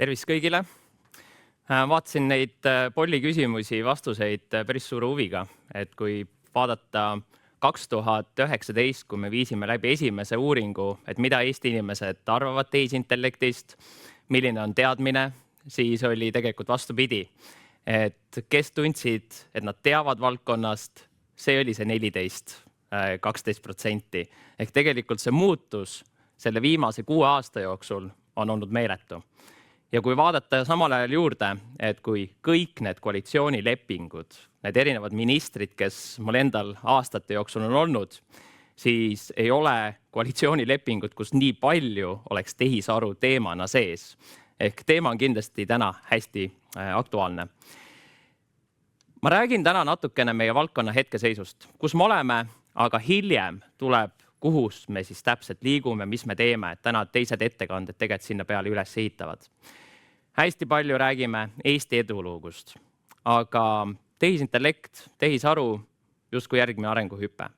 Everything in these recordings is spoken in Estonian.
Tervist kõigile! Vaatasin neid Polli küsimusi, vastuseid päris suure huviga, et kui vaadata 2019, kui me viisime läbi esimese uuringu, et mida Eesti inimesed arvavad tehisintellektist, milline on teadmine, siis oli tegelikult vastupidi. Et kes tundsid, et nad teavad valdkonnast, see oli see 12%. Ehk tegelikult see muutus selle viimase 6 aasta jooksul on olnud meeletu. Ja kui vaadata samal ajal juurde, et kui kõik need koalitsioonilepingud, need erinevad ministrid, kes mul endal aastate jooksul on olnud, siis ei ole koalitsioonilepingut, kus nii palju oleks tehisaru teemana sees. Ehk teema on kindlasti täna hästi aktuaalne. Ma räägin täna natukene meie valdkonna hetkeseisust, kus me oleme, aga hiljem tuleb kuhus me siis täpselt liigume, mis me teeme, et täna teised ettekanded tegelikult sinna peale üles ehitavad. Hästi palju räägime Eesti eduluugust, aga tehisintellekt, tehisaru justkui järgmine arenguhüpe.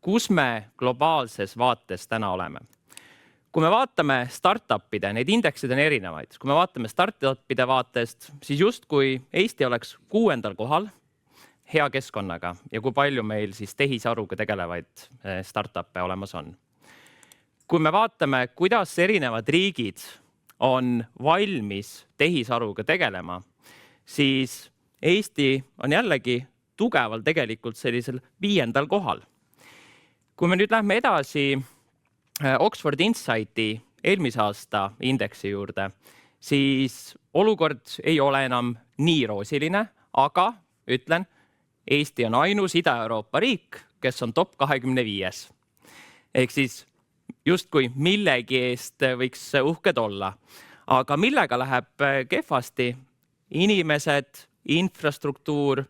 Kus me globaalses vaates täna oleme? Kui me vaatame startupide, need indeksid on erinevaid. Kui me vaatame startupide vaatest, siis justkui Eesti oleks 6. kohal hea keskkonnaga ja kui palju meil siis tehisaruga tegelevaid startup'e olemas on. Kui me vaatame, kuidas erinevad riigid on valmis tehisaruga tegelema, siis Eesti on jällegi tugeval tegelikult sellisel 5. kohal. Kui me nüüd lähme edasi Oxford Insighti eelmise aasta indeksi juurde, siis olukord ei ole enam nii roosiline, aga ütlen, Eesti on ainus Ida-Euroopa riik, kes on top 25. Ehk siis justkui millegi eest võiks uhked olla. Aga millega läheb kehvasti? Inimesed, infrastruktuur,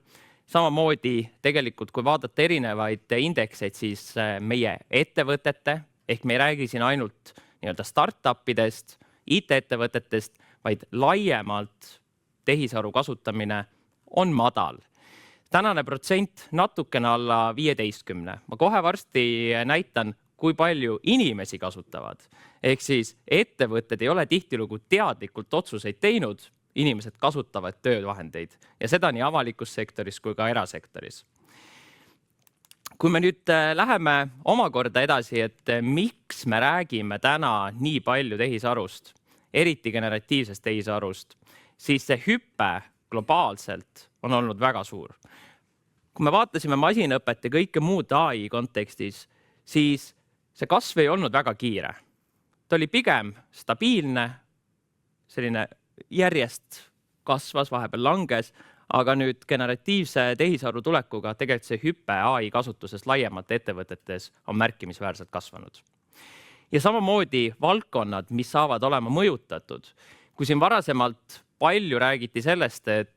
samamoodi tegelikult kui vaadata erinevaid indekseid, siis meie ettevõtete, ehk me ei räägi siin ainult startupidest, IT-ettevõtetest, vaid laiemalt tehisaru kasutamine on madal. Tänane protsent natukene alla 15. Ma kohe varsti näitan, kui palju inimesi kasutavad. Ehk siis ettevõtted ei ole tihtilugu teadlikult otsuseid teinud, inimesed kasutavad töövahendeid ja seda nii avalikus sektoris kui ka erasektoris. Kui me nüüd läheme omakorda edasi, et miks me räägime täna nii palju tehisarust, eriti generatiivsest tehisarust, siis see hüpe globaalselt on olnud väga suur. Kui me vaatasime masinõpet ja kõike muud AI kontekstis, siis see kasv ei olnud väga kiire. Ta oli pigem stabiilne, selline järjest kasvas, vahepeal langes, aga nüüd generatiivse tehisaru tulekuga tegelikult see hüpe AI kasutuses laiemalt ettevõtetes on märkimisväärselt kasvanud. Ja samamoodi valdkonnad, mis saavad olema mõjutatud. Kui siin varasemalt palju räägiti sellest, et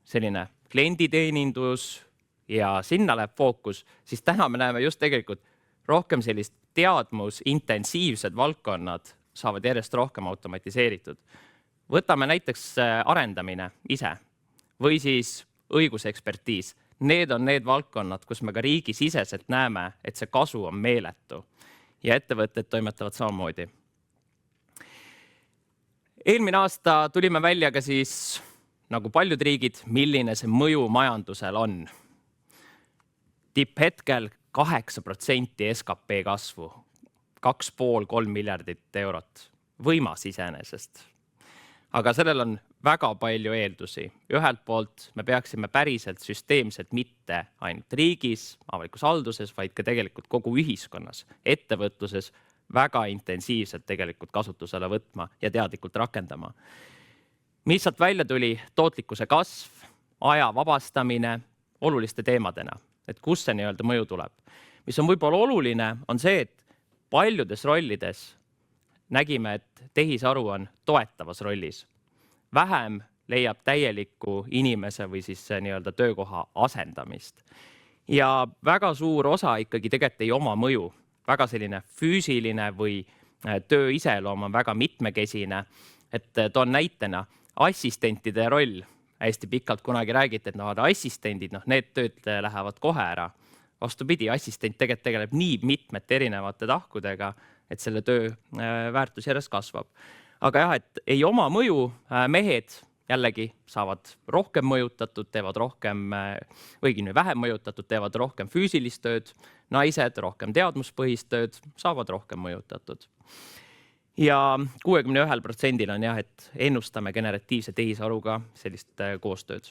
selline klienditeenindus ja sinna läheb fookus, siis täna me näeme just tegelikult rohkem sellist teadmusintensiivsed valdkonnad saavad järjest rohkem automatiseeritud. Võtame näiteks arendamine ise või siis õigusekspertiis. Need on need valdkonnad, kus me ka riigisiseselt näeme, et see kasu on meeletu ja ettevõtted toimetavad samamoodi. Eelmine aasta tulime välja ka siis, nagu paljud riigid, milline see mõju majandusel on. Tipphetkel 8% SKP kasvu, 2,5–3 miljardit eurot, võimas iseenesest. Aga sellel on väga palju eeldusi. Ühelt poolt me peaksime päriselt süsteemselt mitte ainult riigis, avalikus halduses, vaid ka tegelikult kogu ühiskonnas, ettevõtluses väga intensiivselt tegelikult kasutusele võtma ja teadlikult rakendama. Mis sealt välja tuli? Tootlikkuse kasv, aja vabastamine oluliste teemadena, et kus see nii-öelda mõju tuleb. Mis on võib-olla oluline, on see, et paljudes rollides nägime, et tehisaru on toetavas rollis. Vähem leiab täielikku inimese või siis nii-öelda töökoha asendamist. Ja väga suur osa ikkagi tegelikult ei oma mõju. Väga selline füüsiline või töö iseloom on väga mitmekesine. Et toon näitena assistentide roll. Hästi pikalt kunagi räägiti, et assistendid, need tööd lähevad kohe ära. Vastupidi, assistent tegelikult tegeleb nii mitmete erinevate tahkudega, et selle töö väärtus järjest kasvab. Aga jah, et ei oma mõju, mehed jällegi saavad rohkem mõjutatud, teevad rohkem, õigemini vähem mõjutatud, teevad rohkem füüsilist tööd, naised rohkem teadmuspõhist tööd, saavad rohkem mõjutatud. Ja 61% on jah, et ennustame generatiivse tehisaruga sellist koostööd.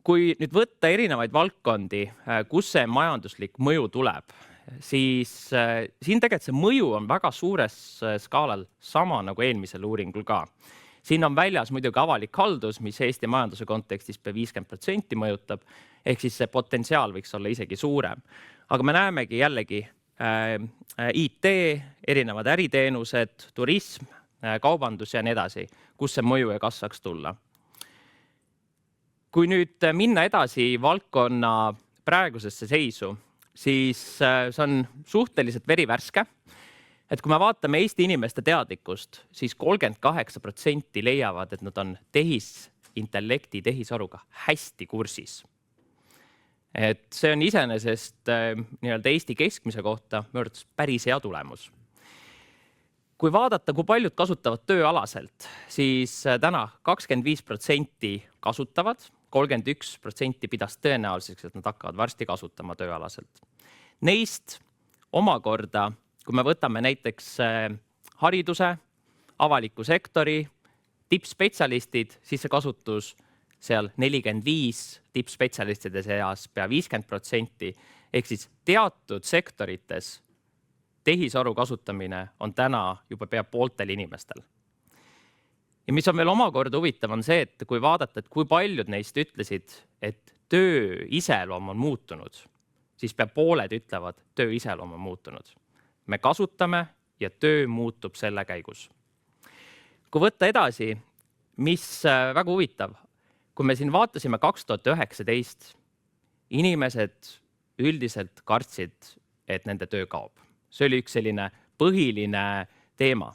Kui nüüd võtta erinevaid valdkondi, kus see majanduslik mõju tuleb, siis siin tegelikult see mõju on väga suures skaalal sama nagu eelmisel uuringul ka. Siin on väljas muidugi avalik haldus, mis Eesti majanduse kontekstis pea 50% mõjutab, ehk siis see potentsiaal võiks olla isegi suurem. Aga me näemegi jällegi IT, erinevad äriteenused, turism, kaubandus ja nii edasi, kus see mõju ja kas saaks tulla. Kui nüüd minna edasi valdkonna praegusesse seisu, siis see on suhteliselt verivärske. Et kui me vaatame Eesti inimeste teadlikkust, siis 38% leiavad, et nad on tehisintellekti, tehisaruga hästi kursis. Et see on iseenesest nii-öelda Eesti keskmise kohta mõõrdudes päris hea tulemus. Kui vaadata, kui paljud kasutavad tööalaselt, siis täna 25% kasutavad, 31% pidas tõenäoliseks, et nad hakkavad varsti kasutama tööalaselt. Neist omakorda, kui me võtame näiteks hariduse, avaliku sektori, tippspetsialistid, siis see kasutus seal 45 tippspetsialistide seas pea 50%, ehk siis teatud sektorites tehisaru kasutamine on täna juba pea pooltel inimestel. Ja mis on veel omakorda huvitav on see, et kui vaadata, et kui paljud neist ütlesid, et töö iseloom on muutunud, siis pea pooled ütlevad, töö iseloom on muutunud. Me kasutame ja töö muutub selle käigus. Kui võtta edasi, mis väga huvitav, kui me siin vaatasime 2019, inimesed üldiselt kartsid, et nende töö kaob. See oli üks selline põhiline teema.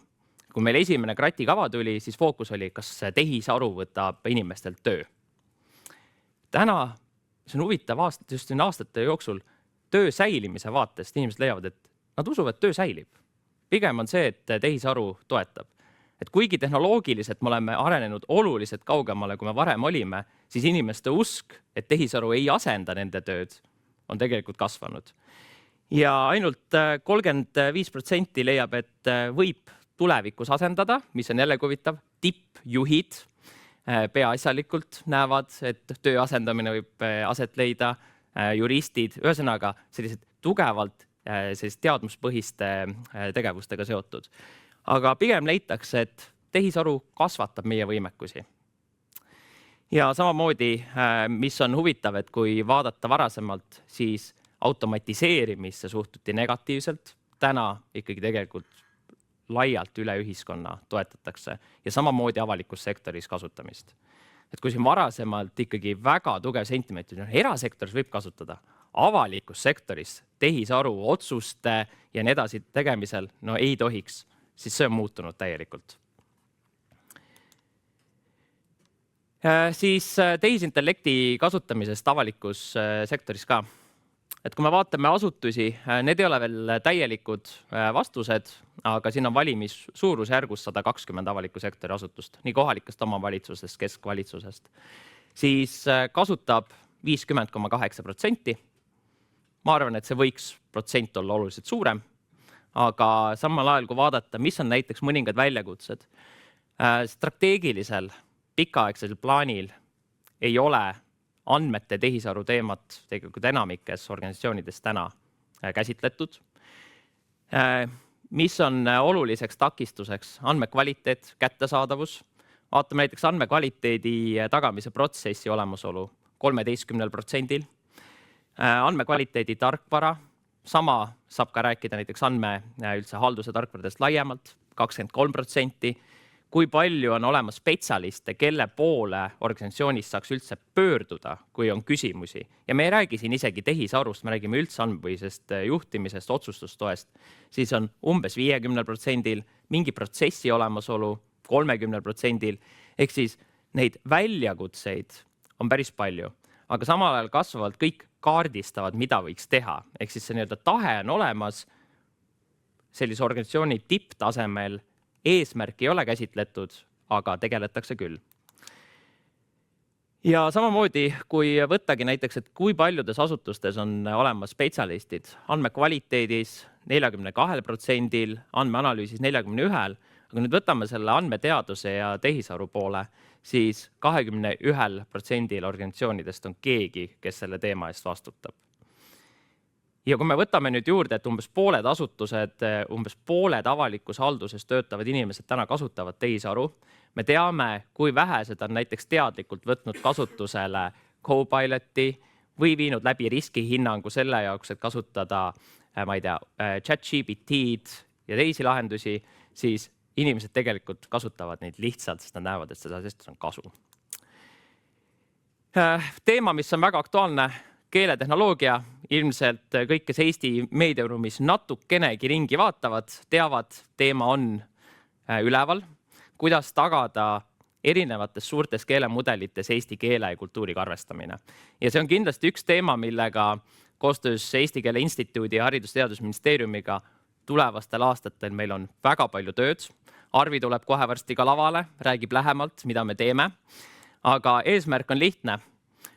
Kui meil esimene kratikava tuli, siis fookus oli, kas tehisaru võtab inimestelt töö. Täna, see on huvitav just aastate jooksul, töö säilimise vaatest inimesed leiavad, et nad usuvad, et töö säilib. Pigem on see, et tehisaru toetab. Et kuigi tehnoloogiliselt me oleme arenenud oluliselt kaugemale, kui me varem olime, siis inimeste usk, et tehisaru ei asenda nende tööd, on tegelikult kasvanud. Ja ainult 35% leiab, et võib tulevikus asendada, mis on jälle huvitav, tippjuhid peaasjalikult näevad, et töö asendamine võib aset leida, juristid, ühesõnaga sellised tugevalt teadmuspõhiste tegevustega seotud. Aga pigem leitakse, et tehisaru kasvatab meie võimekusi. Ja samamoodi, mis on huvitav, et kui vaadata varasemalt, siis automatiseerimisse suhtuti negatiivselt. Täna ikkagi tegelikult laialt üle ühiskonna toetatakse ja samamoodi avalikus sektoris kasutamist. Et kui siin varasemalt ikkagi väga tugev sentiment, erasektoris võib kasutada, avalikus sektoris tehisaru otsuste ja nii edasi tegemisel ei tohiks, siis see on muutunud täielikult. Siis tehisintellekti kasutamisest avalikus sektoris ka. Et kui me vaatame asutusi, need ei ole veel täielikud vastused, aga siin on valimis suurusjärgus 120 avaliku sektori asutust, nii kohalikest omavalitsusest, keskvalitsusest. Siis kasutab 50,8%. Ma arvan, et see võiks protsent olla oluliselt suurem, aga samal ajal, kui vaadata, mis on näiteks mõningad väljakutsed, strateegilisel, pikaaegsel plaanil ei ole andmete tehisaru teemat tegelikult enamikes organisatsioonides täna käsitletud. Mis on oluliseks takistuseks? Andmekvaliteet, kättesaadavus. Vaatame näiteks andmekvaliteedi tagamise protsessi olemasolu 13%. Andmekvaliteedi tarkvara, sama saab ka rääkida näiteks üldse halduse tarkvaradest laiemalt, 23%. Kui palju on olemas spetsialiste, kelle poole organisatsioonis saaks üldse pöörduda, kui on küsimusi. Ja me ei räägi siin isegi tehisarust, me räägime üldse andmepõhisest juhtimisest, otsustustoest. Siis on umbes 50%, mingi protsessi olemasolu 30%. Ehk siis neid väljakutseid on päris palju, aga samal ajal kasvavalt kõik kaardistavad, mida võiks teha. Ehk siis see tahe on olemas sellise organisatsiooni tipptasemel eesmärki ei ole käsitletud, aga tegeletakse küll. Ja samamoodi, kui võttagi näiteks, et kui paljudes asutustes on olemas spetsialistid, andmekvaliteedis 42%, andmeanalüüsis 41%, aga nüüd võtame selle andmeteaduse ja tehisaru poole, siis 21% organisatsioonidest on keegi, kes selle teema eest vastutab. Ja kui me võtame nüüd juurde, et umbes pooled asutused, umbes pooled avalikus halduses töötavad inimesed täna kasutavad tehisaru, me teame, kui vähesed on näiteks teadlikult võtnud kasutusele Copiloti või viinud läbi riskihinnangu selle jaoks, et kasutada, ma ei tea, ChatGPT-d ja teisi lahendusi, siis inimesed tegelikult kasutavad neid lihtsalt, sest nad näevad, et sellest on kasu. Teema, mis on väga aktuaalne, keeletehnoloogia, ilmselt kõik, kes Eesti meediaruumis natukenegi ringi vaatavad, teavad, teema on üleval, kuidas tagada erinevates suurtes keelemudelites eesti keele ja kultuuriga arvestamine. Ja see on kindlasti üks teema, millega koostöös Eesti Keele Instituudi ja Haridus- ja Teadusministeeriumiga tulevastel aastatel meil on väga palju tööd. Arvi tuleb kohe varsti ka lavale, räägib lähemalt, mida me teeme. Aga eesmärk on lihtne.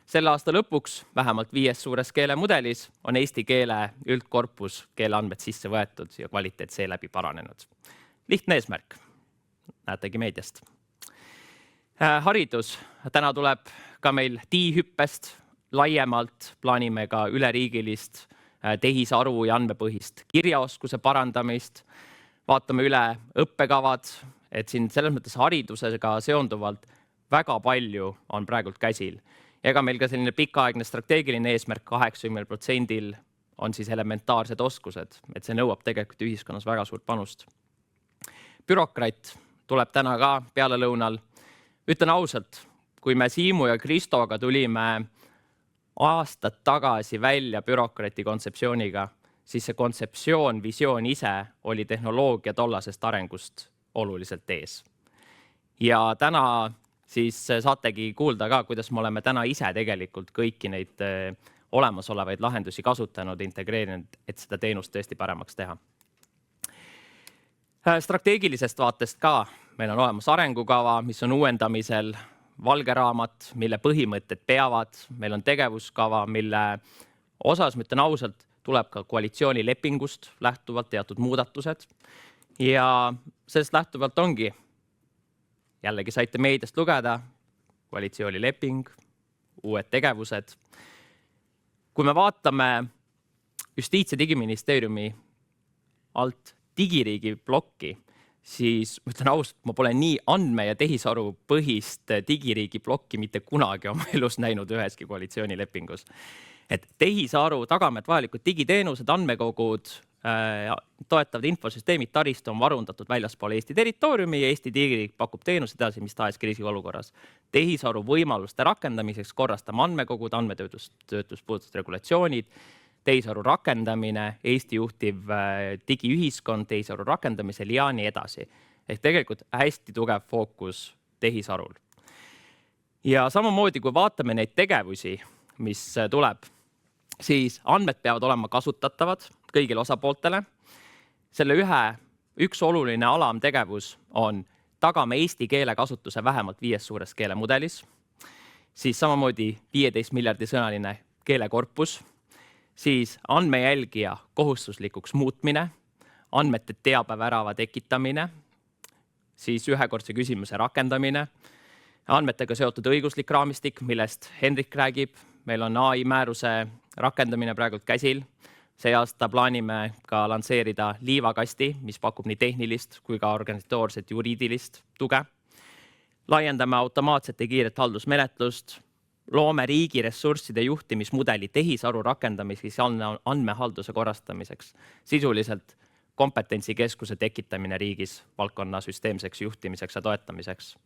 Selle aasta lõpuks, vähemalt 5 suures keelemudelis, on eesti keele üldkorpus keeleandmed sisse võetud ja kvaliteet seeläbi paranenud. Lihtne eesmärk. Näetegi meediast. Haridus. Täna tuleb ka meil TI-hüppest laiemalt, plaanime ka üleriigilist tehisaru ja andmepõhist kirjaoskuse parandamist. Vaatame üle õppekavad, et siin selles mõttes haridusega seonduvalt väga palju on praegult käsil. Ega meil ka selline pikaaegne strateegiline eesmärk 80% on siis elementaarsed oskused, et see nõuab tegelikult ühiskonnas väga suurt panust. Bürokraat tuleb täna ka pealelõunal. Ütlen ausalt, kui me Siimu ja Kristoga tulime aastad tagasi välja bürokraati kontseptsiooniga, siis see kontseptsioon, visioon ise oli tehnoloogia tollasest arengust oluliselt ees. Ja täna siis saategi kuulda ka, kuidas me oleme täna ise tegelikult kõiki neid olemasolevaid lahendusi kasutanud, integreerinud, et seda teenust tõesti paremaks teha. Strateegilisest vaatest ka meil on olemas arengukava, mis on uuendamisel, valge raamat, mille põhimõtted peavad, meil on tegevuskava, mille osas, ma ütlen ausalt, tuleb ka koalitsioonilepingust lähtuvalt teatud muudatused. Ja sellest lähtuvalt ongi, jällegi saite meediast lugeda, koalitsioonileping, uued tegevused. Kui me vaatame Justiits- ja Digiministeeriumi alt digiriigi plokki, siis ma ütlen ausalt, ma pole nii andme- ja tehisaru põhist digiriigi plokki mitte kunagi oma elus näinud üheski koalitsioonilepingus. Et tehisaru tagame, et vajalikud digiteenused, andmekogud, toetavad infosüsteemid, taristu on varundatud väljaspool Eesti territooriumi ja Eesti digiriik pakub teenus edasi mis tahes kriisiolukorras. Tehisaru võimaluste rakendamiseks korrastame andmekogud, andmetöötlust puudutavad regulatsioonid, tehisaru rakendamine, Eesti juhtiv digiühiskond tehisaru rakendamisel ja nii edasi. Ehk tegelikult hästi tugev fookus tehisarul. Ja samamoodi, kui vaatame neid tegevusi, mis tuleb, siis andmed peavad olema kasutatavad kõigile osapooltele. Selle üks oluline alamtegevus on tagame eesti keele kasutuse vähemalt 5 suures keelemudelis. Siis samamoodi 15 miljardi sõnaline keelekorpus. Siis andmejälgija kohustuslikuks muutmine, andmete teabevärava tekitamine, siis ühekordse küsimuse rakendamine, andmetega seotud õiguslik raamistik, millest Hendrik räägib. Meil on AI määruse rakendamine praegult käsil. See aasta plaanime ka lansseerida liivakasti, mis pakub nii tehnilist kui ka organisatoorset juriidilist tuge. Laiendame automaatset ja kiiret haldusmenetlust. Loome riigi ressursside juhtimismudeli tehisaru rakendamiseks ja andmehalduse korrastamiseks. Sisuliselt kompetentsikeskuse tekitamine riigis valdkonna süsteemseks juhtimiseks ja toetamiseks.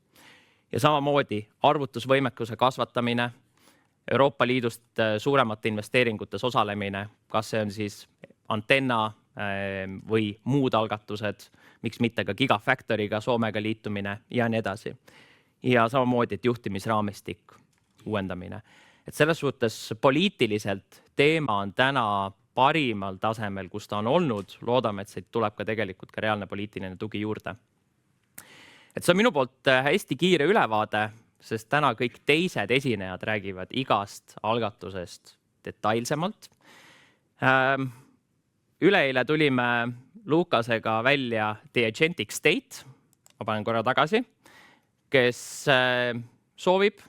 Ja samamoodi arvutusvõimekuse kasvatamine, Euroopa Liidust suuremate investeeringutes osalemine, kas see on siis antenna või muud algatused, miks mitte ka Gigafactory'ga Soomega liitumine ja nii edasi. Ja samamoodi, et juhtimisraamistik uuendamine. Et selles suhtes poliitiliselt teema on täna parimal tasemel, kus ta on olnud. Loodame, et siit tuleb ka tegelikult ka reaalne poliitiline tugi juurde. Et see on minu poolt hästi kiire ülevaade, sest täna kõik teised esinejad räägivad igast algatusest detailsemalt. Üleeile tulime Lukasega välja The Agentic State, ma panen korra tagasi, kes soovib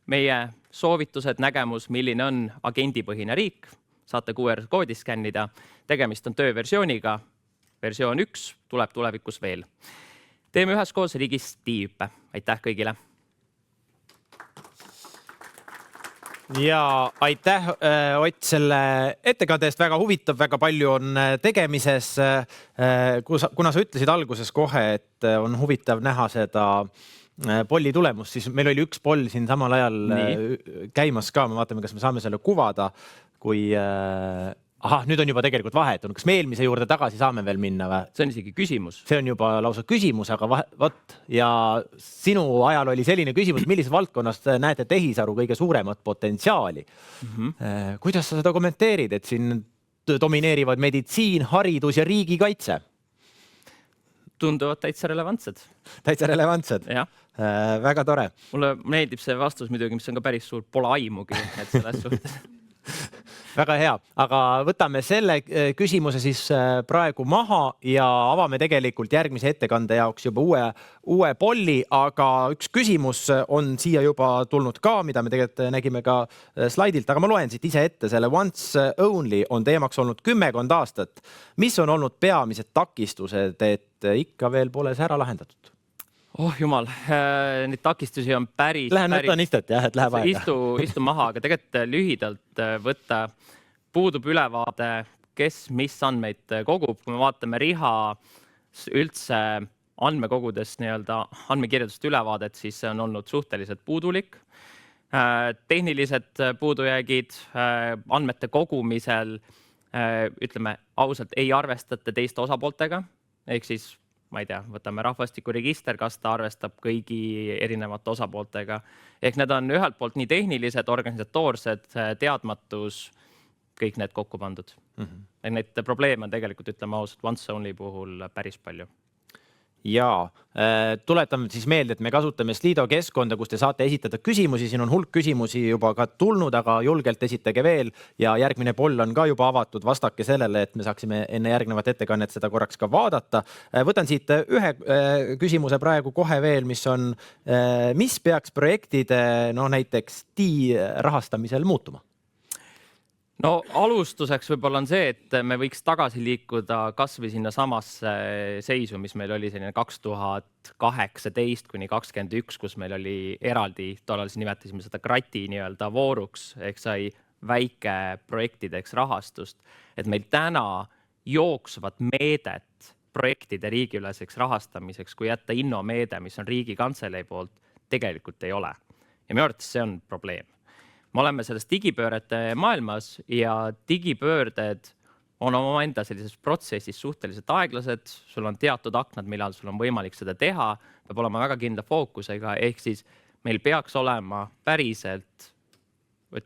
meie soovitused, nägemus, milline on agendipõhine riik. Saate QR-koodi skännida. Tegemist on tööversiooniga. Versioon 1 tuleb tulevikus veel. Teeme üheskoos riigist tiippe. Aitäh kõigile! Ja aitäh, Ott, selle ettekande eest. Väga huvitav, väga palju on tegemises. Kuna sa ütlesid alguses kohe, et on huvitav näha seda polli tulemust, siis meil oli üks poll siin samal ajal käimas ka. Me vaatame, kas me saame selle kuvada, kui... nüüd on juba tegelikult vahetunud. Kas me eelmise juurde tagasi saame veel minna? Või? See on isegi küsimus. See on juba lausa küsimus, aga võt. Ja sinu ajal oli selline küsimus, millises valdkonnas näete tehisaru kõige suuremat potentsiaali? Kuidas sa seda kommenteerid, et siin domineerivad meditsiin, haridus ja riigikaitse? Tunduvad täitsa relevantsed. Täitsa relevantsed? Jah. Väga tore. Mulle meeldib see vastus muidugi, mis on ka päris suur, pole aimugi, et selles suhtes. Väga hea, aga võtame selle küsimuse siis praegu maha ja avame tegelikult järgmise ettekande jaoks juba uue polli, aga üks küsimus on siia juba tulnud ka, mida me tegelikult nägime ka slaidilt, aga ma loen siit ise ette. Selle once only on teemaks olnud 10 aastat. Mis on olnud peamised takistused, et ikka veel pole see ära lahendatud? Oh jumal, neid takistusi on päris... Lähen võtan istet, jah, et läheb aega. Istu maha, aga tegelikult lühidalt võtta puudub ülevaade, kes mis andmeid kogub. Kui me vaatame RIHA üldse andmekogudest andmekirjadust ülevaadet, siis see on olnud suhteliselt puudulik. Tehnilised puudujäägid andmete kogumisel, ütleme ausalt, ei arvestate teiste osapooltega, ehk siis ma ei tea, võtame rahvastikuregister, kas ta arvestab kõigi erinevate osapooltega. Ehk need on ühelt poolt nii tehnilised, organisatoorsed, teadmatus, kõik need kokku pandud. Neid probleeme on tegelikult, ütleme ausalt, once only puhul päris palju. Ja tuletame siis meelde, et me kasutame Slido keskkonda, kus te saate esitada küsimusi. Siin on hulk küsimusi juba ka tulnud, aga julgelt esitage veel ja järgmine poll on ka juba avatud. Vastake sellele, et me saaksime enne järgnevat ettekannet seda korraks ka vaadata. Võtan siit ühe küsimuse praegu kohe veel, mis on, mis peaks projektide näiteks rahastamisel muutuma? No alustuseks võib-olla on see, et me võiks tagasi liikuda kas või sinna samasse seisu, mis meil oli selline 2018 kuni 2021, kus meil oli eraldi, tollal siis nimetasime seda grati vooruks, ehk sai väike projektideks rahastust, et meil täna jooksvat meedet projektide riigiüleseks rahastamiseks, kui jätta innomeede, mis on Riigikantselei poolt, tegelikult ei ole. Ja minu arvates see on probleem. Me oleme selles digipöörete maailmas ja digipöörded on omaenda sellises protsessis suhteliselt aeglased. Sul on teatud aknad, millal sul on võimalik seda teha. Peab olema väga kindla fookusega, ehk siis meil peaks olema päriselt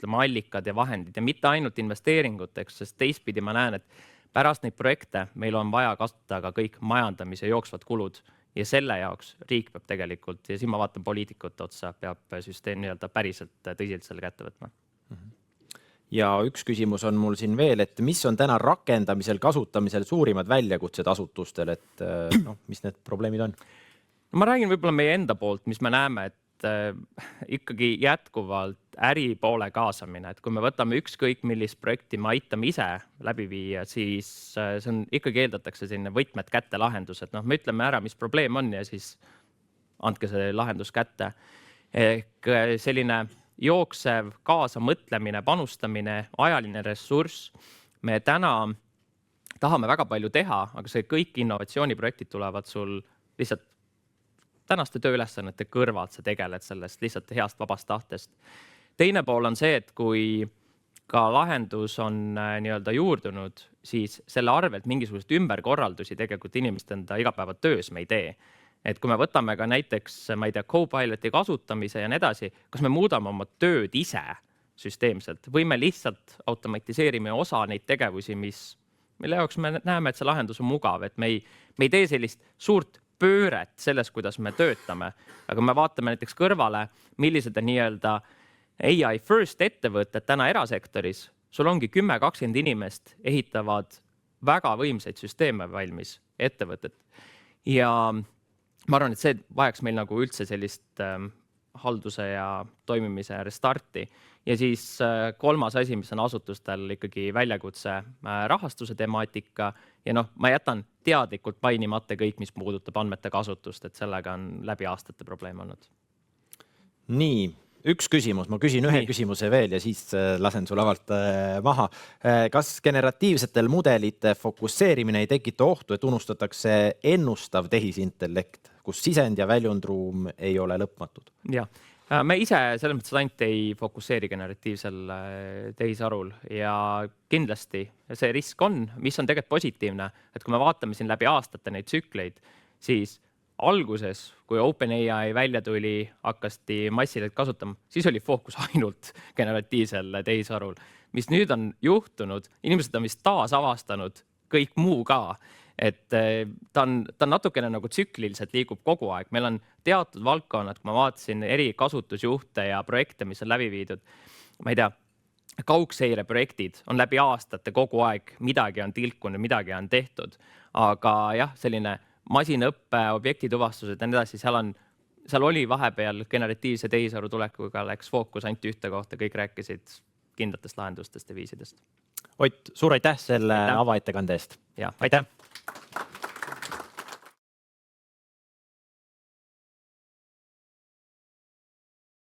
allikad ja vahendid ja mitte ainult investeeringuteks, sest teistpidi ma näen, et pärast neid projekte meil on vaja kasutada ka kõik majandamise jooksvad kulud. Ja selle jaoks riik peab tegelikult, ja siin ma vaatan poliitikute otsa, peab süsteem päriselt tõsiselt selle kätte võtma. Ja üks küsimus on mul siin veel, et mis on täna rakendamisel, kasutamisel suurimad väljakutsed asutustel, et mis need probleemid on? No ma räägin võib-olla meie enda poolt, mis me näeme, et ikkagi jätkuvalt äri poole kaasamine, et kui me võtame ükskõik millist projekti me aitame ise läbi viia, siis see on ikkagi eeldatakse selline võtmed kätte lahendus, et me ütleme ära, mis probleem on ja siis andke see lahendus kätte. Ehk selline jooksev kaasamõtlemine, panustamine, ajaline ressurss. Me täna tahame väga palju teha, aga see kõik innovatsiooniprojektid tulevad sul lihtsalt tänaste tööülesannete kõrvalt, sa tegeled sellest lihtsalt heast vabast tahtest. Teine pool on see, et kui ka lahendus on juurdunud, siis selle arvelt mingisugust ümberkorraldusi tegelikult inimeste enda igapäeva töös me ei tee. Et kui me võtame ka näiteks, ma ei tea, Copiloti kasutamise ja nii edasi, kas me muudame oma tööd ise süsteemselt või me lihtsalt automatiseerime osa neid tegevusi, mille jaoks me näeme, et see lahendus on mugav, et me ei tee sellist suurt pööret selles, kuidas me töötame. Aga me vaatame näiteks kõrvale, millised on nii-öelda AI first ettevõtted täna erasektoris. Sul ongi 10-20 inimest ehitavad väga võimsaid süsteeme valmis ettevõtet. Ja ma arvan, et see vajaks meil nagu üldse sellist halduse ja toimimise restarti. Ja siis kolmas asi, mis on asutustel ikkagi väljakutse rahastuse temaatika. Ja ma jätan teadlikult mainimata kõik, mis puudutab andmete kasutust, et sellega on läbi aastate probleem olnud. Nii, üks küsimus. Ma küsin ühe küsimuse veel ja siis lasen sul lavalt maha. Kas generatiivsetel mudelite fokusseerimine ei tekita ohtu, et unustatakse ennustav tehisintellekt, kus sisend ja väljundruum ei ole lõpmatud? Jah. Me ise selles mõttes ainult ei fokusseeri generatiivsel tehisarul ja kindlasti see risk on, mis on tegelikult positiivne, et kui me vaatame siin läbi aastate neid tsükleid, siis alguses, kui OpenAI välja tuli, hakkasti massiliselt kasutama, siis oli fookus ainult generatiivsel tehisarul. Mis nüüd on juhtunud, inimesed on vist taasavastanud kõik muu ka. Et ta on natukene nagu tsükliliselt liigub kogu aeg. Meil on teatud valdkonnad, kui ma vaatasin eri kasutusjuhte ja projekte, mis on läbi viidud. Ma ei tea, kaugseire projektid on läbi aastate kogu aeg, midagi on tilkunud, midagi on tehtud. Aga jah, selline masinaõppe, objektituvastused ja nii edasi, seal oli vahepeal generatiivse tehisaru tulekuga läks fookus ainult ühte kohta, kõik rääkisid kindlatest lahendustest ja viisidest. Ott, suur aitäh selle avaettekande eest. Ja, aitäh!